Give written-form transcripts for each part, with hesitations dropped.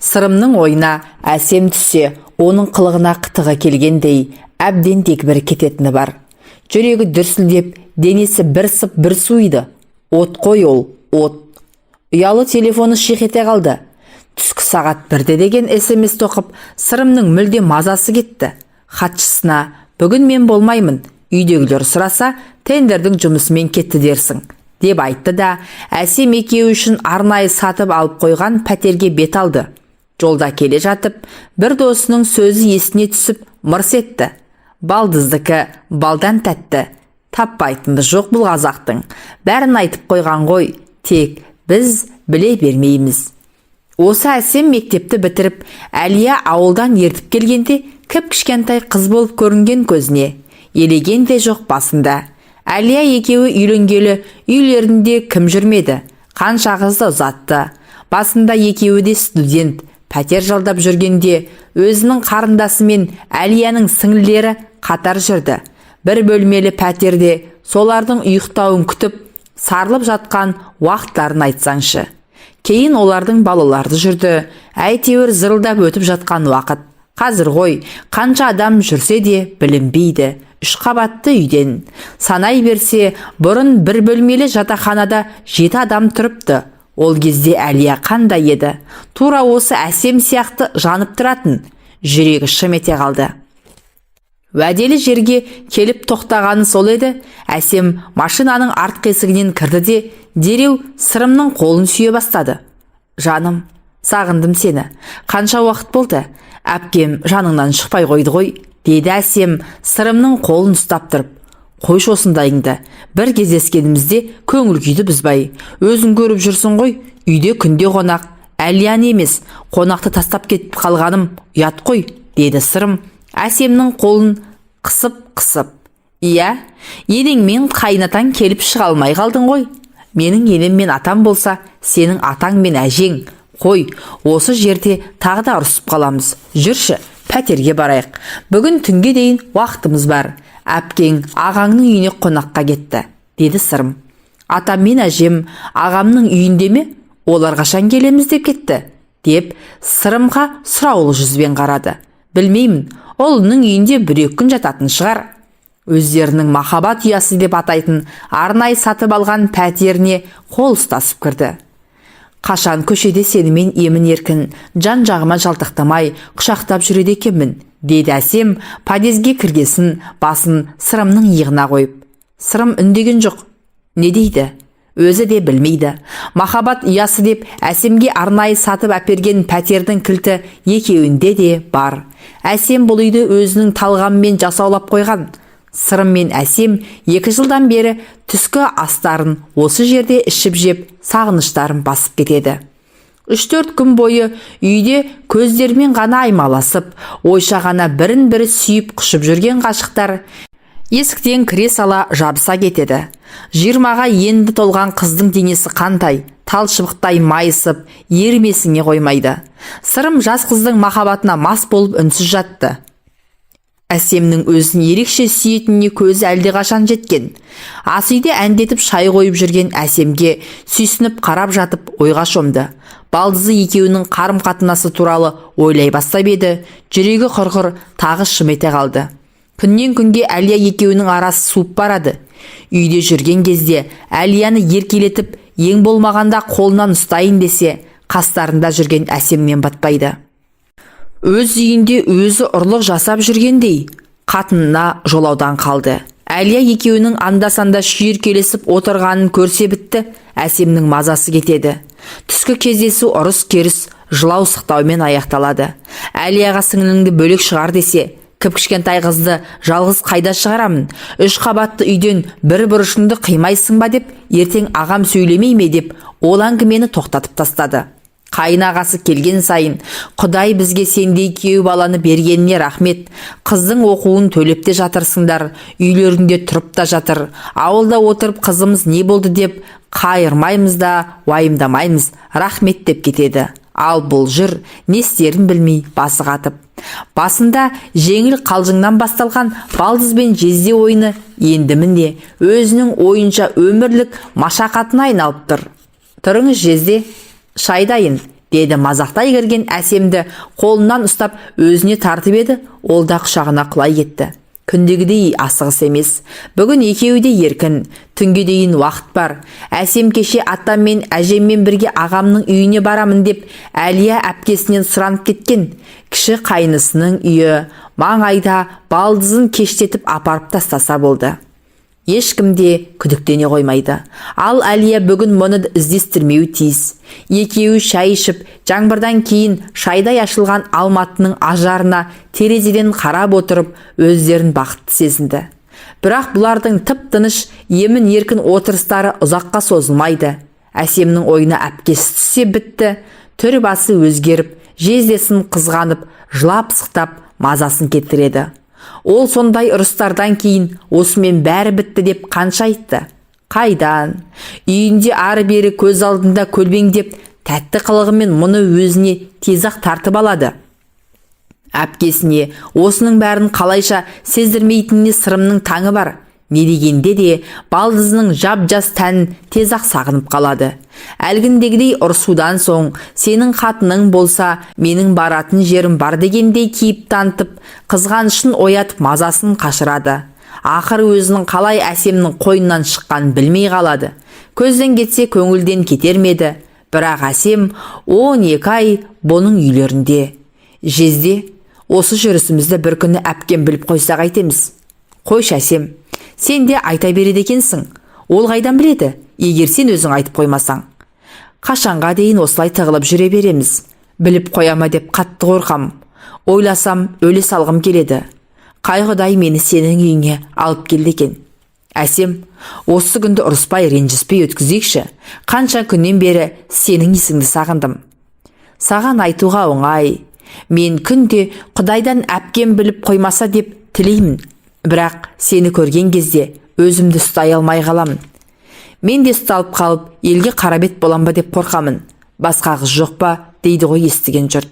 Сырымның ойына әсем түссе, оның қылығына қытығы келгендей, әбден дегбірі кететіні бар. Жүрегі дүрсілдеп, денесі бір сып бір суиды. От қой ол, от. Ұялы телефоны шиқ ете қалды. Түскі сағат 1-де деген SMS тоқып, Сырымның мүлде мазасы кетті. Хатшысына, бүгін мен болмаймын, үйдегілер сұраса, тендердің жұмысымен кетті дерсің, деп айтты да, әсем екеуі үшін арнайы сатып алып қойған пәтерге бет алды. Жолда келе жатып, бір досының сөзі есіне түсіп, мырс етті. Балдыздікі балдан тәтті. Таппайтынды жоқ бұл қазақтың. Бәрін айтып қойған ғой, тек біз біле бермейміз. Осы әсем мектепті бітіріп, Әлия ауылдан ертіп келгенде, кіп-кішкентай қыз болып көрінген көзіне. Елеген де жоқ басында. Әлия екеуі үйленгелі үйлерінде кім жүрмеді. Қанша қызды ұзатты. Басында екеуі де студент. Пәтер жалдап жүргенде өзінің қарындасы мен Әлияның сіңлілері қатар жүрді. Бір бөлмелі пәтерде солардың ұйықтауын күтіп, сарылып жатқан уақыттарын айтсаңшы. Кейін олардың балаларды жүрді. Әйтеуір зырылдап өтіп жатқан уақыт. Қазір ғой, қанша адам жүрсе де білінбейді. 3 қабатты үйден. Санай берсе, бұрын бір бөлмелі жатақханада 7 адам тұрыпты. Ол кезде Әлия қандай еді? Тура осы әсем сияқты жанып тұратын. Жүрегі шым ете қалды. Уәделі жерге келіп тоқтағаны сол еді. Әсем машинаның артқы есігінен кірді де, дереу Сырымның қолын сүйе бастады. Жаным, сағындым сені. Қанша уақыт болды? Әпкем жаныңнан шықпай қойды ғой, деді Әсем Сырымның қолын ұстап тұрып. Қойш осындайыңды. Бір кездескенімізде көңіл күйді бұзбай. Өзің көріп жүрсің ғой, үйде күнде қонақ. Әлияны емес, қонақты тастап кетіп қалғаным ұят қой, деді Сырым Әсемнің қолын қысып. Иә, енеңмен қайнатаң келіп шыға алмай қалдың ғой. Менің енем мен атам болса, сенің атаң мен әжең. Қой, осы жерде тағы да ұрысып қаламыз. Жүрші, пәтерге барайық. Бүгін түнге дейін уақытымыз бар. Әпкең ағаңның үйіне қонаққа кетті, деді Сырым. Атам мен әжем ағамның үйінде ме? Олар қашан келеміз деп кетті, деп Сырымға сұраулы жүзбен қарады. Білмеймін, ұлының үйінде 1-2 күн жататын шығар. Өздерінің махаббат ұясы деп атайтын арнайы сатып алған пәтеріне қол ұстасып кірді. Қашан көшеде сенімен емін-еркін, жан-жағыма жалтақтамай құшақтап жүреді екенмін, деді Әсем подъезге кіргесін басын Сырымның иығына қойып. Сырым үндеген жоқ. Не дейді? Өзі де білмейді. Махаббат ұясы деп Әсемге арнайы сатып әперген пәтердің кілті екеуінде де бар. Әсем бұл үйді өзінің талғамымен жасаулап қойған. Сырым мен Әсем 2 жылдан бері түскі астарын осы жерде ішіп жеп, сағыныштарын басып кетеді. 3-4 күн бойы үйде көздермен ғана аймаласып, ойша ғана бірін-бірі сүйіп құшып жүрген ғашықтар есіктен кіре сала жабыса кетеді. 20-ға енді толған қыздың денесі қандай, талшыбықтай майысып, ермесіңе қоймайды. Сырым жас қыздың махаббатына мас болып үнсіз жатты. Әсемнің өзін ерекше сүйетініне көзі әлде қашан жеткен. Ас үйде әндетіп шай қойып жүрген Әсемге сүйсініп қарап жатып ойға шомды. Балдызы екеуінің қарым-қатынасы туралы ойлай бастап еді, жүрегі құрғыр тағы шым ете қалды. Күннен күнге Әлия екеуінің арасы суып барады. Үйде жүрген кезде Әлияны еркелетіп, ең болмағанда қолынан ұстайын десе, қастарында жүрген Әсемнен батпайды. Өз үйінде өзі ұрлық жасап жүргендей, қатынына жолаудан қалды. Әлия екеуінің анда-санда шүйіркелесіп отырғанын көрсе бітті, Әсемнің мазасы кетеді. Түскі кездесу ұрыс-керіс, жылау-сықтаумен аяқталады. Әлияға сіңліңді бөлек шығар десе, кіп-кішкентай қызды жалғыз қайда шығарамын? 3 қабатты үйден бір бұрышыңды қимайсың ба деп, ертең ағам сөйлемей ме деп, ол әңгімені тоқтатып тастады. Қайынағасы келген сайын, Құдай бізге сендей күйеу баланы бергеніне рахмет. Қыздың оқуын төлеп те жатырсыңдар, үйлерінде тұрып та жатыр. Ауылда отырып қызымыз не болды деп қайырмаймыз да уайымдамаймыз, рахмет деп кетеді. Ал бұл жүр, не істерін білмей басы қатып. Басында жеңіл қалжыңнан басталған балдыз бен жезде ойыны енді міне өзінің ойынша өмірлік машақатына айналып тұр. Тұрыңыз жезде, шай дайын, деді мазақтай кірген әсемді қолынан ұстап өзіне тартып еді, ол да құшағына құлай кетті. Күндегідей асығыс емес. Бүгін екеуі де еркін, түнге дейін уақыт бар. Әсем кеше атаммен әжеммен бірге ағамның үйіне барамын деп Әлия әпкесінен сұранып кеткен. Кіші қайнысының үйі маңайда, балдызын кештетіп апарып тастаса болды. Ешкім де күдіктене қоймайды. Ал Әлия бүгін мұны іздестірмеуі тиіс. Екеуі шай ішіп, жаңбырдан кейін шайдай ашылған алматының ажарына терезеден қарап отырып, өздерін бақытты сезінді. Бірақ бұлардың тып-тыныш, емін-еркін отырыстары ұзаққа созылмайды. Әсемнің ойына әпкесі түссе бітті. Түр басы өзгеріп, жездесін қызғанып, жылап-сықтап мазасын кетіреді. Ол сондай ұрыстардан кейін осымен бәрі бітті деп қанша айтты? Қайдан? Үйінде ары-бері көз алдында көлбеңдеп, тәтті қылығымен мұны өзіне тезақ тартып алады. Әпкесіне осының бәрін қалайша сездірмейтініне сырымның таңы бар. Не дегенде де балдызының жап-жас тәнін тезақ сағынып қалады. Әлгіндегідей ұрсудан соң сенің қатының болса, менің баратын жерім бар дегендей кейіп танытып, қызғанышын оятып мазасын қашырады. Ақыры өзінің қалай әсемнің қойнынан шыққанын білмей қалады. Көзден кетсе көңілден кетер меді. Бірақ әсем 12 ай бұның үйлерінде. Жезде, осы жүрісімізді бір күні әпкем біліп қойса қайтеміз? Қойшы әсем, сен де айта береді екенсің. Ол қайдан біледі, егер сен өзің айтып қоймасаң? Қашанға дейін осылай тығылып жүре береміз? Біліп қояма деп қатты қорқам. Ойласам, өле салғым келеді. Қай Құдай мені сенің үйіңе алып келді екен. Әсем, осы күнді ұрыспай, ренжіспей өткізейікші. Қанша күннен бері сенің есіңді сағындым. Саған айтуға оңай. Мен күнде Құдайдан әпкем біліп қоймаса деп тілеймін. Бірақ сені көрген кезде өзімді ұстай алмай қаламын. Мен де ұсталып қалып, елге қарабет болам ба деп қорқамын. Басқа қыз жоқ па, дейді ғой естіген жұрт.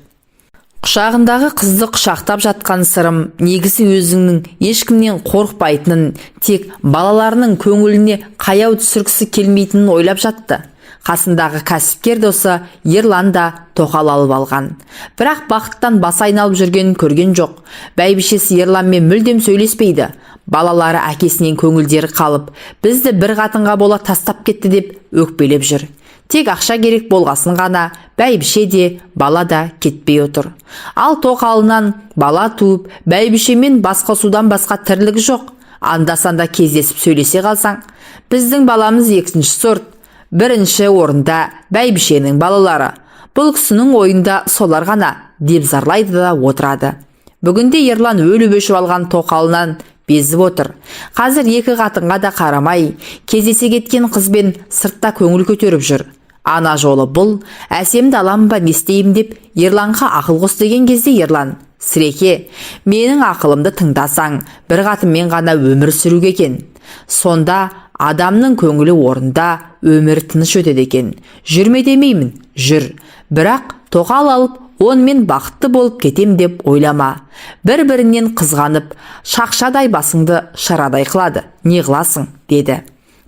Құшағындағы қызды құшақтап жатқан сырым негізі өзіңнің ешкімнен қорықпайтынын, тек балаларының көңіліне қаяу түсіргісі келмейтінін ойлап жатты. Қасындағы кәсіпкер досы Ерлан да тоқал алып алған. Бірақ бақыттан басы айналып жүргенін көрген жоқ. Бәйбішесі Ерланмен мүлдем сөйлеспейді. Балалары әкесінен көңілдері қалып, бізді бір қатынға бола тастап кетті деп өкпелеп жүр. Тек ақша керек болғасын ғана бәйбіше де, бала да кетпей отыр. Ал тоқалынан бала туып, бәйбішемен басқасудан басқа тірлігі жоқ. Анда-санда кездесіп сөйлесе қалсаң, біздің баламыз екінші сорт. Бірінші орында бәйбішенің балалары. Бұл кісінің ойында солар ғана деп зарлайды да отырады. Бүгінде Ерлан өліп өшіп алған тоқалынан безіп отыр. Қазір екі қатынға да қарамай, кездесе кеткен қызбен сыртта көңіл көтеріп жүр. Ана жолы бұл, әсемді алам ба не істеймін деп Ерланға ақыл қос деген кезде Ерлан: Сіреке, менің ақылымды тыңдасаң, бір қатынмен ғана өмір сүруге екен. Сонда адамның көңілі орында, өмір тыныш өтеді екен. Жүрме демеймін, жүр. Бірақ тоқал алып, онымен бақытты болып кетем деп ойлама. Бір-бірінен қызғанып, шақшадай басыңды шарадай қылады. Не қыласың, деді.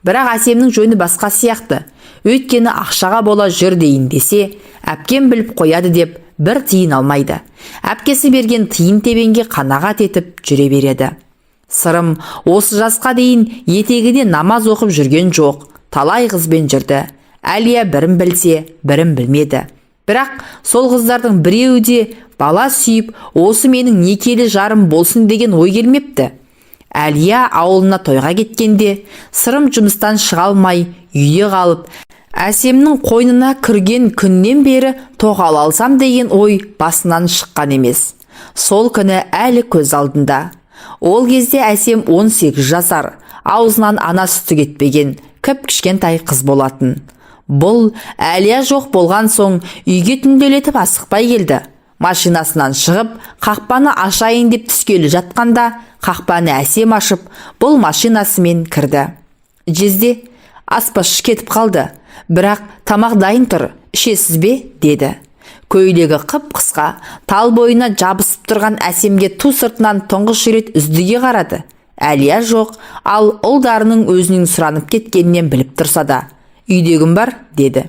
Бірақ әсемнің жөні басқа сияқты. Өйткені ақшаға бола жүр дейін десе, әпкем біліп қояды деп бір тиын алмайды. Әпкесі берген тиын тебенге қанағат етіп жүре береді. Сырым осы жасқа дейін етегіне намаз оқып жүрген жоқ. Талай қызбен жүрді. Әлия бірін білсе, бірін білмеді. Бірақ сол қыздардың біреуі де бала сүйіп, осы менің некелі жарым болсын деген ой келмепті. Әлия ауылына тойға кеткенде, сырым жұмыстан шыға алмай, үйде қалып, әсемнің қойнына кірген күннен бері тоқал алсам деген ой басынан шыққан емес. Сол күні әлі көз алдында. Ол кезде әсем 18 жасар, аузынан ана сүті кетпеген, кіп-кішкентай қыз болатын. Бұл Әлия жоқ болған соң үйге түнделетіп асықпай келді. Машинасынан шығып, қақпаны ашайын деп түскелі жатқанда, қақпаны әсем ашып, бұл машинасымен кірді. Жезде, аспазшы кетіп қалды, бірақ тамақ дайын тұр, ішесіз бе, деді. Көйлегі қып-қысқа, тал бойына жабысып тұрған әсемге ту сыртынан тұңғыш рет үздіге қарады. Әлия жоқ, ал ұлдарының өзінің сұранып кеткенінен біліп тұрса да. Үйдегім бар, деді.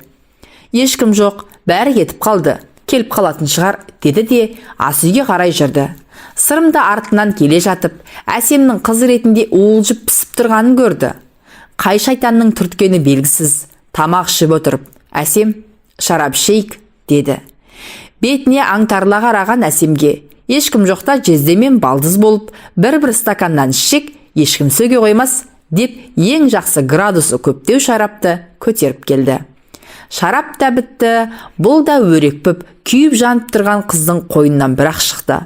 Ешкім жоқ, бәрі кетіп қалды, келіп қалатын шығар, деді де ас үйге қарай жүрді. Сырым да артынан келе жатып, Әсемнің қыз ретінде уылжып пісіп тұрғанын көрді. Қай шайтанның түрткені белгісіз, тамақ ішіп отырып, Әсем, шарап ішейік, деді. Бетіне аңтарыла қараған Әсемге ешкім жоқта жезде мен балдыз болып, бір стаканнан ішсек, ешкім сөге қоймас, деп ең жақсы градусы көптеу шарапты көтеріп келді. Шарап та бітті, бұл да өрекпіп, күйіп жанып тұрған қыздың қойнынан бірақ шықты.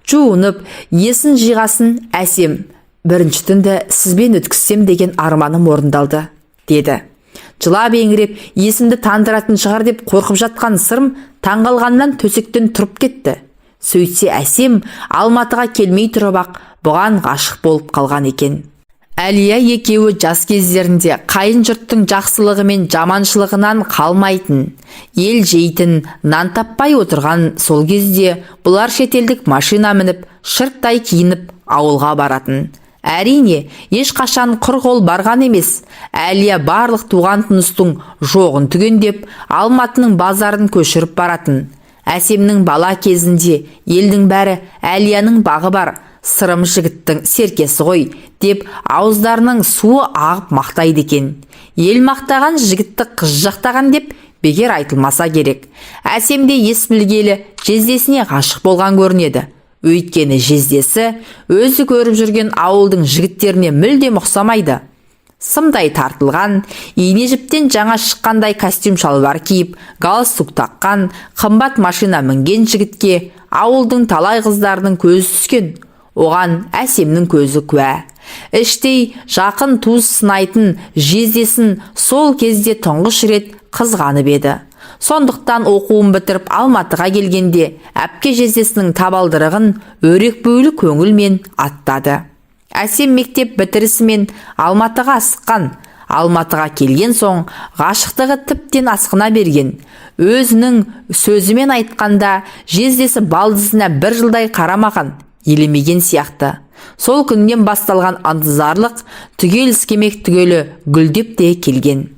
Жуынып, есін жиғасын Әсем, бірінші түнді сізбен өткізсем деген арманым орындалды, деді. Жылап еңіреп, есімді тандыратын шығар деп қорқып жатқан Сырым таңғалғаннан төсектен тұрып кетті. Сөйтсе Әсем Алматыға келмей тұрып ақ бұған ғашық болып қалған екен. Әлия екеуі жас кездерінде қайын жұрттың жақсылығы мен жаманшылығынан қалмайтын, ел жейтін, нан таппай отырған сол кезде бұлар шетелдік машина мініп, шырттай киініп ауылға баратын. Әрине, ешқашан құр қол барған емес. Әлия барлық туған туыстың жоғын түгендеп, Алматының базарын көшіріп баратын. Әсемнің бала кезінде елдің бәрі Әлияның бағы бар, Сырым жігіттің серкесі ғой, деп ауыздарының суы ағып мақтайды екен. Ел мақтаған жігітті қыз жақтаған деп бекер айтылмаса керек. Әсем де ес білгелі жездесіне ғашық болған көрінеді. Өйткені жездесі өзі көріп жүрген ауылдың жігіттеріне мүлдем ұқсамайды. Сымдай тартылған, ине жіптен жаңа шыққандай костюм шалбар киіп, галстук таққан, қымбат машина мінген жігітке ауылдың талай қыздардың көзі түскен. Оған Әсемнің көзі куә. Іштей жақын туыс сынайтын жездесін сол кезде тұңғыш рет қызғанып еді. Сондықтан оқуын бітіріп Алматыға келгенде әпке жездесінің табалдырығын өрекпөйлі көңілмен аттады. Әсем мектеп бітірісімен Алматыға асыққан. Алматыға келген соң ғашықтығы тіптен асқына берген. Өзінің сөзімен айтқанда жездесі балдызына бір жылдай қарамаған, елемеген сияқты. Сол күннен басталған антызарлық түгел іскемек түгелі гүлдеп те келген.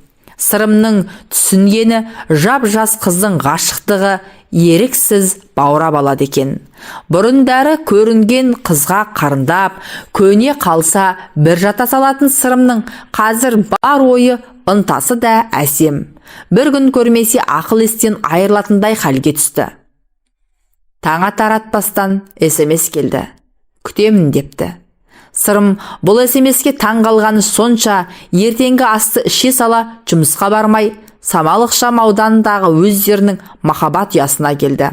Сырымның түсінгені жап-жас қыздың ғашықтығы еріксіз баурап алады екен. Бұрындары көрінген қызға қарындап, көне қалса бір жата салатын Сырымның қазір бар ойы, ынтасы да Әсем. Бір күн көрмесе ақыл естен айырылатындай халге түсті. Таң атар атпастан SMS келді. Күтемін депті. Сырым бұл SMS-ке таң қалғаны сонша, ертеңгі асты іше сала жұмысқа бармай, Самалық Шам ауданындағы өздерінің махаббат ұясына келді.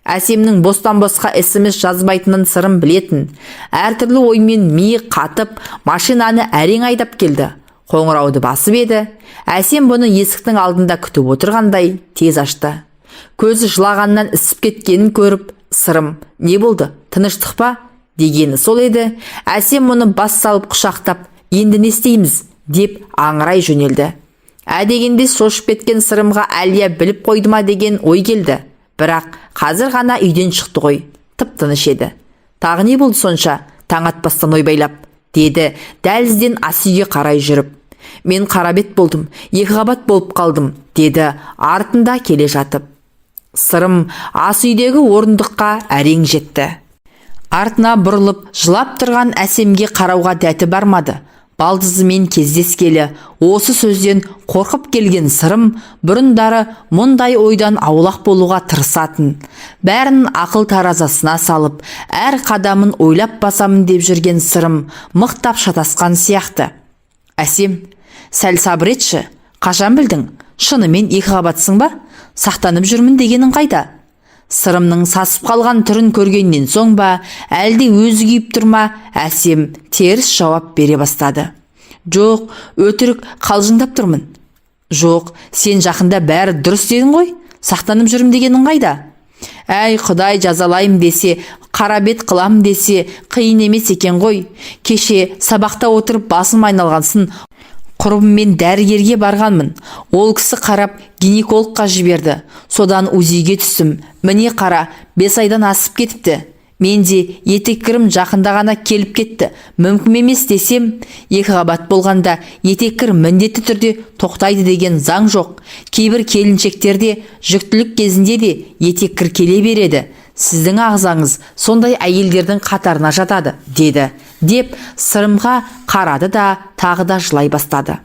Әсемнің бостан-босқа SMS жазбайтынын Сырым білетін. Әртүрлі оймен миы қатып, машинаны әрең айдап келді. Қоңырауды басып еді. Әсем бұны есіктің алдында күтіп отырғандай тез ашты. Көзі жылағаннан ісіп кеткенін көріп, Сырым, не болды, тыныштық па? Дегені сол еді. Әсем мұны бас салып құшақтап, енді не істейміз, деп аңырай жөнелді. Дегенде шошып кеткен Сырымға Әлия біліп қойды ма деген ой келді. Бірақ қазір ғана үйден шықты ғой, тып-тыныш еді. Тағы не болды сонша, таң атпастан ойбайлап, деді дәлізден ас үйге қарай жүріп. Мен қарабет болдым, екі қабат болып қалдым, деді артында келе жатып. Сырым ас үйдегі орындыққа әрең жетті. Артына бұрылып жылап тұрған Әсемге қарауға дәті бармады. Балдызымен кездескелі осы сөзден қорқып келген Сырым бұрындары мұндай ойдан аулақ болуға тырысатын. Бәрін ақыл таразасына салып, әр қадамын ойлап басамын деп жүрген Сырым мықтап шатасқан сияқты. Әсем, сәл сабыр етші, қашан білдің? Шынымен екі қабатсың ба? Сақтанып жүрмін дегенің қайда? Сырымның сасып қалған түрін көргеннен соң ба, әлде өзі күйіп тұрма, Әсем теріс жауап бере бастады. Жоқ, өтірік қалжыңдап тұрмын. Жоқ, сен жақында бәрі дұрыс дедің ғой, сақтанып жүрім дегенің қайда? Әй, Құдай жазалайым десе, қарабет қылам десе, қиын емес екен ғой. Кеше сабақта отырып басым айналғансын, құрбыммен дәрігерге барғанмын. Ол кісі қарап гинекологқа жіберді. Содан УЗИге түстім. Міне қара, 5 айдан асып кетіпті. Менде етеккірім жақында ғана келіп кетті. Мүмкін емес десем, 2 қабат болғанда етеккір міндетті түрде тоқтайды деген заң жоқ. Кейбір келіншектерде жүктілік кезінде де етеккір келе береді. Сіздің ағзаңыз сондай әйелдердің қатарына жатады, деді. Деп Сырымға қарады да тағы да жылай бастады.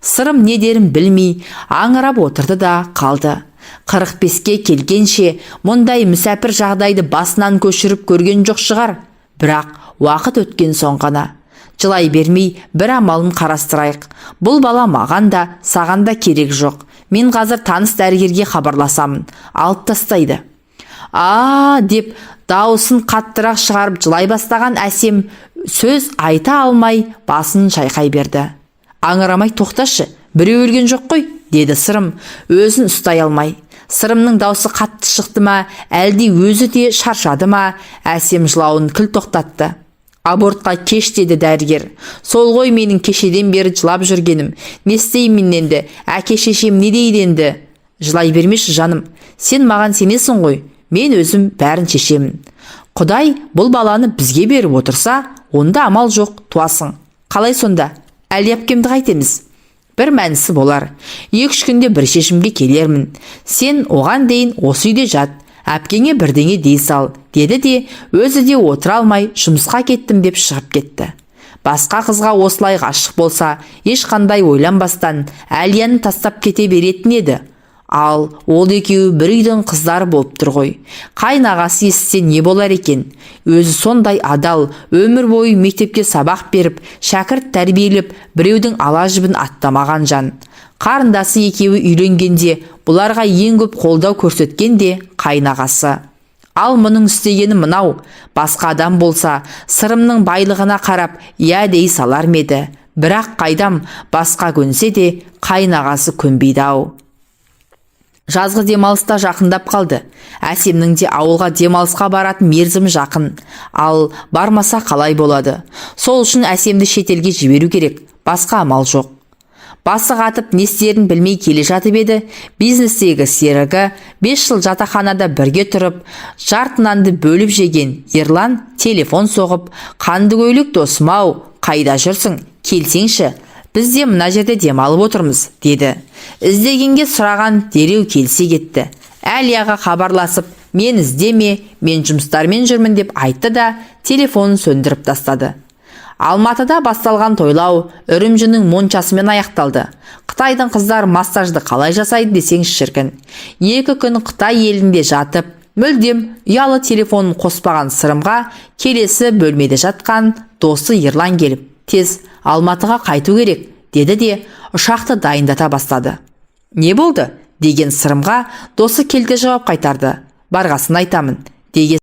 Сырым не дерін білмей аңырап отырды да қалды. 45-ке келгенше мұндай мүсәпір жағдайды басынан көшіріп көрген жоқ шығар. Бірақ уақыт өткен соң ғана. Жылай бермей бір амалын қарастырайық. Бұл бала маған да, саған да керек жоқ. Мен қазір таныс дәрігерге хабарласамын. Алып тастайды. Деп дауысын қаттырақ шығарып жылай бастаған Әсем сөз айта алмай басын шайқай берді. Аңырамай тоқташы, біреу өлген жоқ қой, деді Сырым, өзін ұстай алмай. Сырымның даусы қатты шықты ма, әлде өзі де шаршады ма? Әсем жылауын кіл тоқтатты. Абортқа кеш, деді дәрігер. Сол ғой менің кешеден бері жылап жүргенім. Не істеймін енді? Әке шешем не дейді енді? Жылай бермеші жаным. Сен маған сенесің ғой. Мен өзім бәрін шешемін. Құдай бұл баланы бізге беріп отырса, онда амал жоқ, туасың. Қалай сонда? Әлі әпкемді қайтеміз? Бір мәнісі болар. 2-3 күнде бір шешімге келермін. Сен оған дейін осы үйде жат. Әпкеңе бірдеңе дей сал, деді де өзі де отыра алмай жұмысқа кеттім деп шығып кетті. Басқа қызға осылай ғашық болса, ешқандай ойланбастан Әлияны тастап кете беретін еді. Ал ол екеуі бір үйдің қыздары болып тұр ғой. Қайнағасы естісе не болар екен? Өзі сондай адал, өмір бойы мектепке сабақ беріп, шәкірт тәрбиелеп, біреудің ала жібін аттамаған жан. Қарындасы екеуі үйленгенде бұларға ең көп қолдау көрсеткен де қайнағасы. Ал мұның істегені мынау. Басқа адам болса, Сырымның байлығына қарап, я дей салар меді. Бірақ қайдам, басқа көнсе де қайнағасы көнбейді-ау. Жазғы демалыста жақындап қалды. Әсемнің де ауылға демалысқа баратын мерзімі жақын. Ал бармаса қалай болады? Сол үшін Әсемді шетелге жіберу керек. Басқа амал жоқ. Басы қатып не істерін білмей келе жатып еді, бизнестегі серігі 5 жыл жатақханада бірге тұрып, жартынанды бөліп жеген Ерлан телефон соғып, қанды көйлек досым-ау, қайда жүрсің? Келсеңші. Біз де мына жерде демалып отырмыз, деді. Іздегенге сұраған дереу келсе кетті. Әлияға хабарласып, мен іздеме, мен жұмыстармен жүрмін деп айтты да телефонын сөндіріп тастады. Алматыда басталған тойлау Үрімжінің моншасымен аяқталды. Қытайдың қыздар массажды қалай жасайды десең шіркін. 2 күн Қытай елінде жатып, мүлдем ұялы телефонын қоспаған Сырымға келесі бөлмеде жатқан досы Ерлан келіп, тез Алматыға қайту керек, деді де ұшақты дайындата бастады. Не болды? Деген Сырымға досы келте жауап қайтарды. Барғасын айтамын, деген